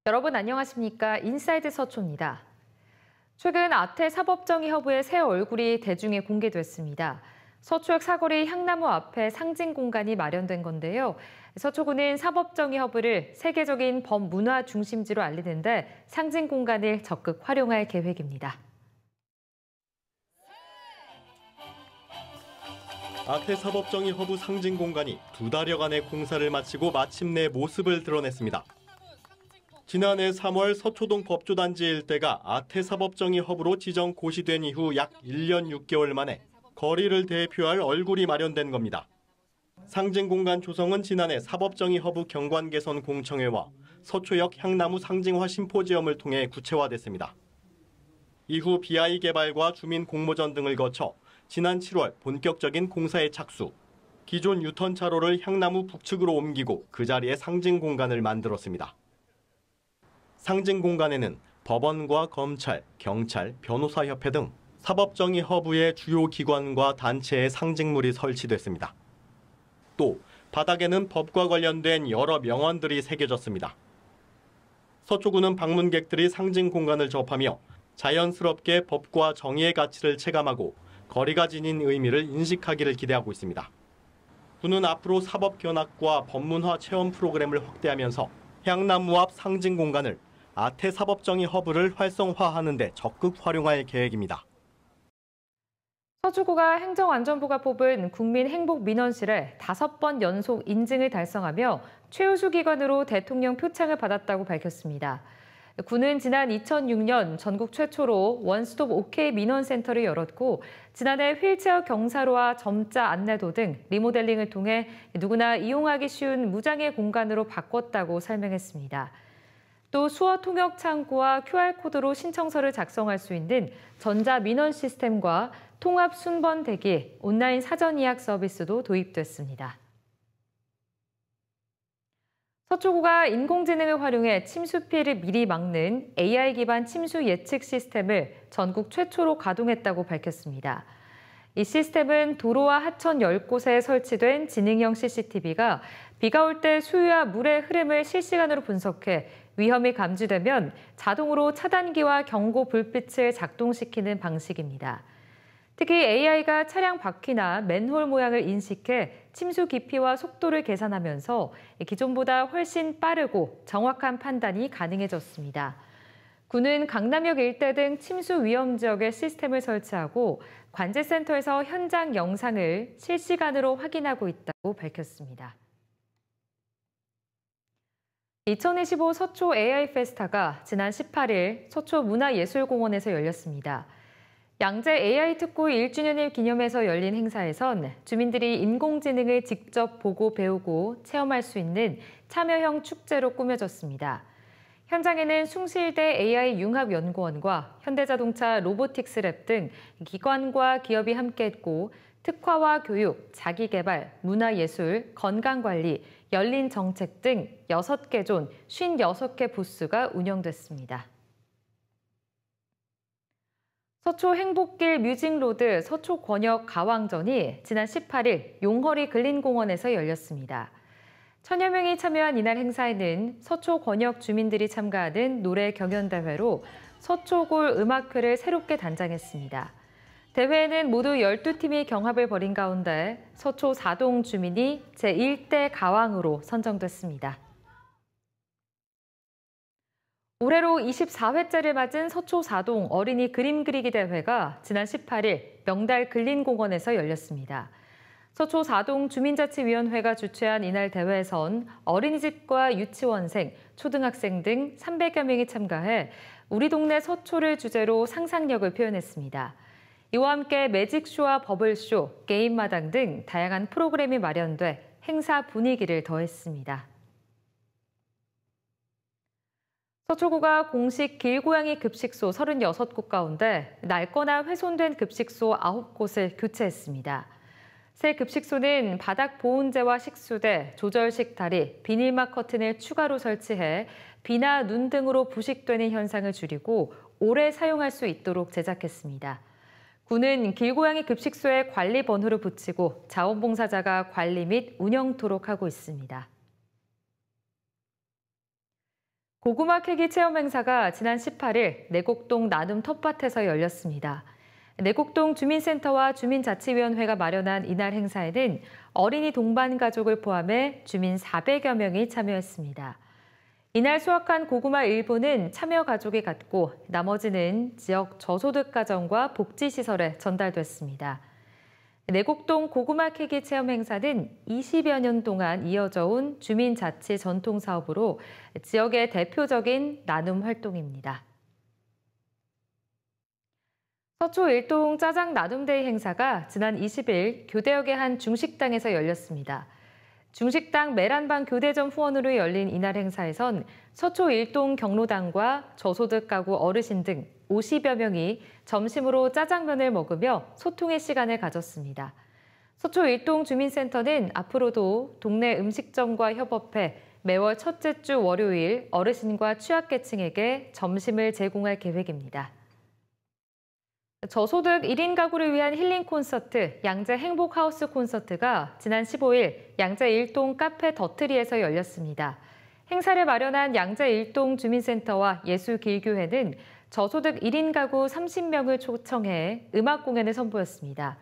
여러분 안녕하십니까? 인사이드 서초입니다. 최근 아태 사법정의허브의 새 얼굴이 대중에 공개됐습니다. 서초역 사거리 향나무 앞에 상징 공간이 마련된 건데요. 서초구는 사법정의허브를 세계적인 법문화 중심지로 알리는 데 상징 공간을 적극 활용할 계획입니다. 아태 사법정의허브 상징 공간이 2달여간의 공사를 마치고 마침내 모습을 드러냈습니다. 지난해 3월 서초동 법조단지 일대가 아태 사법정의허브로 지정 고시된 이후 약 1년 6개월 만에 거리를 대표할 얼굴이 마련된 겁니다. 상징 공간 조성은 지난해 사법정의허브 경관개선 공청회와 서초역 향나무 상징화 심포지엄을 통해 구체화됐습니다. 이후 BI 개발과 주민 공모전 등을 거쳐 지난 7월 본격적인 공사에 착수. 기존 유턴 차로를 향나무 북측으로 옮기고 그 자리에 상징 공간을 만들었습니다. 상징 공간에는 법원과 검찰, 경찰, 변호사협회 등 사법정의허브의 주요 기관과 단체의 상징물이 설치됐습니다. 또 바닥에는 법과 관련된 여러 명언들이 새겨졌습니다. 서초구는 방문객들이 상징 공간을 접하며 자연스럽게 법과 정의의 가치를 체감하고 거리가 지닌 의미를 인식하기를 기대하고 있습니다. 구는 앞으로 사법견학과 법문화 체험 프로그램을 확대하면서 향나무 앞 상징 공간을 아태 사법정의허브를 활성화하는 데 적극 활용할 계획입니다. 서초구가 행정안전부가 뽑은 국민행복민원실에 5번 연속 인증을 달성하며 최우수 기관으로 대통령 표창을 받았다고 밝혔습니다. 구는 지난 2006년 전국 최초로 원스톱 OK 민원센터를 열었고 지난해 휠체어 경사로와 점자 안내도 등 리모델링을 통해 누구나 이용하기 쉬운 무장애 공간으로 바꿨다고 설명했습니다. 또 수어 통역 창구와 QR코드로 신청서를 작성할 수 있는 전자민원 시스템과 통합 순번 대기, 온라인 사전 예약 서비스도 도입됐습니다. 서초구가 인공지능을 활용해 침수 피해를 미리 막는 AI 기반 침수 예측 시스템을 전국 최초로 가동했다고 밝혔습니다. 이 시스템은 도로와 하천 10곳에 설치된 지능형 CCTV가 비가 올 때 수위와 물의 흐름을 실시간으로 분석해 위험이 감지되면 자동으로 차단기와 경고 불빛을 작동시키는 방식입니다. 특히 AI가 차량 바퀴나 맨홀 모양을 인식해 침수 깊이와 속도를 계산하면서 기존보다 훨씬 빠르고 정확한 판단이 가능해졌습니다. 구는 강남역 일대 등 침수 위험 지역에 시스템을 설치하고 관제센터에서 현장 영상을 실시간으로 확인하고 있다고 밝혔습니다. 2025 서초 AI 페스타가 지난 18일 서초 문화예술공원에서 열렸습니다. 양재 AI 특구 1주년을 기념해서 열린 행사에선 주민들이 인공지능을 직접 보고 배우고 체험할 수 있는 참여형 축제로 꾸며졌습니다. 현장에는 숭실대 AI 융합연구원과 현대자동차 로보틱스랩 등 기관과 기업이 함께했고 특화와 교육, 자기개발, 문화예술, 건강관리, 열린정책 등 6개 존 56개 부스가 운영됐습니다. 서초 행복길 뮤직로드 서초 권역 가왕전이 지난 18일 용허리 근린공원에서 열렸습니다. 천여 명이 참여한 이날 행사에는 서초 권역 주민들이 참가하는 노래 경연대회로 서초골 음악회를 새롭게 단장했습니다. 대회에는 모두 12팀이 경합을 벌인 가운데 서초 4동 주민이 제1대 가왕으로 선정됐습니다. 올해로 24회째를 맞은 서초 4동 어린이 그림 그리기 대회가 지난 18일 명달 근린공원에서 열렸습니다. 서초 4동 주민자치위원회가 주최한 이날 대회에선 어린이집과 유치원생, 초등학생 등 300여 명이 참가해 우리 동네 서초를 주제로 상상력을 표현했습니다. 이와 함께 매직쇼와 버블쇼, 게임마당 등 다양한 프로그램이 마련돼 행사 분위기를 더했습니다. 서초구가 공식 길고양이 급식소 36곳 가운데 낡거나 훼손된 급식소 9곳을 교체했습니다. 새 급식소는 바닥 보온재와 식수대, 조절식 다리, 비닐막 커튼을 추가로 설치해 비나 눈 등으로 부식되는 현상을 줄이고 오래 사용할 수 있도록 제작했습니다. 구는 길고양이 급식소에 관리 번호를 붙이고 자원봉사자가 관리 및 운영토록 하고 있습니다. 고구마 캐기 체험 행사가 지난 18일 내곡동 나눔 텃밭에서 열렸습니다. 내곡동 주민센터와 주민자치위원회가 마련한 이날 행사에는 어린이 동반 가족을 포함해 주민 400여 명이 참여했습니다. 이날 수확한 고구마 일부는 참여 가족이 갖고 나머지는 지역 저소득 가정과 복지시설에 전달됐습니다. 내곡동 고구마 캐기 체험 행사는 20여 년 동안 이어져 온 주민자치 전통사업으로 지역의 대표적인 나눔 활동입니다. 서초 일동 짜장 나눔데이 행사가 지난 20일 교대역의 한 중식당에서 열렸습니다. 중식당 메란방 교대점 후원으로 열린 이날 행사에선 서초 일동 경로당과 저소득 가구 어르신 등 50여 명이 점심으로 짜장면을 먹으며 소통의 시간을 가졌습니다. 서초 일동 주민센터는 앞으로도 동네 음식점과 협업해 매월 첫째 주 월요일 어르신과 취약계층에게 점심을 제공할 계획입니다. 저소득 1인 가구를 위한 힐링 콘서트 양재 행복하우스 콘서트가 지난 15일 양재 일동 카페 더트리에서 열렸습니다. 행사를 마련한 양재 일동 주민센터와 예수길교회는 저소득 1인 가구 30명을 초청해 음악 공연을 선보였습니다.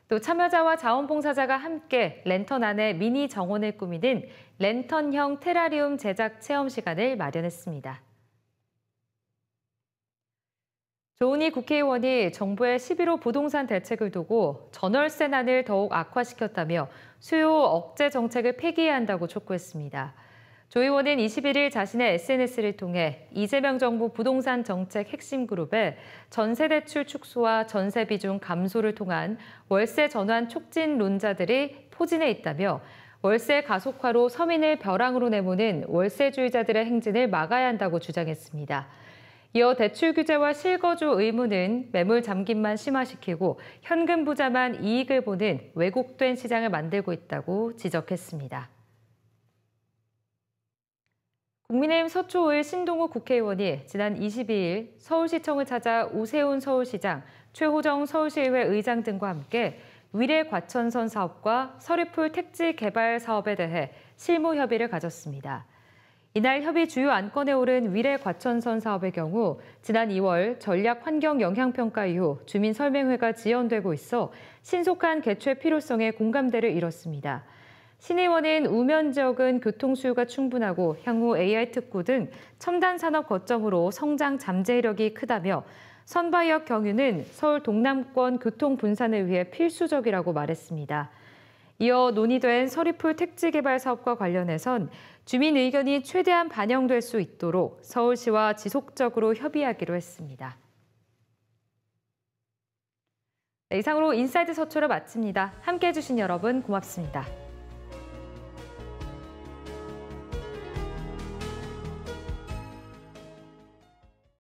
또 참여자와 자원봉사자가 함께 랜턴 안에 미니 정원을 꾸미는 랜턴형 테라리움 제작 체험 시간을 마련했습니다. 조은희 국회의원이 정부의 11호 부동산 대책을 두고 전월세난을 더욱 악화시켰다며 수요 억제 정책을 폐기해야 한다고 촉구했습니다. 조 의원은 21일 자신의 SNS를 통해 이재명 정부 부동산 정책 핵심 그룹에 전세 대출 축소와 전세 비중 감소를 통한 월세 전환 촉진 론자들이 포진해 있다며 월세 가속화로 서민을 벼랑으로 내모는 월세주의자들의 행진을 막아야 한다고 주장했습니다. 이어 대출 규제와 실거주 의무는 매물 잠김만 심화시키고 현금 부자만 이익을 보는 왜곡된 시장을 만들고 있다고 지적했습니다. 국민의힘 서초의 신동욱 국회의원이 지난 22일 서울시청을 찾아 우세훈 서울시장, 최호정 서울시의회 의장 등과 함께 위례과천선 사업과 서리풀 택지 개발 사업에 대해 실무 협의를 가졌습니다. 이날 협의 주요 안건에 오른 위례과천선 사업의 경우 지난 2월 전략 환경 영향평가 이후 주민 설명회가 지연되고 있어 신속한 개최 필요성에 공감대를 이뤘습니다. 신 의원은 우면 지역은 교통 수요가 충분하고 향후 AI 특구 등 첨단 산업 거점으로 성장 잠재력이 크다며 선바역 경유는 서울 동남권 교통 분산을 위해 필수적이라고 말했습니다. 이어 논의된 서리풀 택지 개발 사업과 관련해선 주민 의견이 최대한 반영될 수 있도록 서울시와 지속적으로 협의하기로 했습니다. 네, 이상으로 인사이드 서초를 마칩니다. 함께해 주신 여러분 고맙습니다.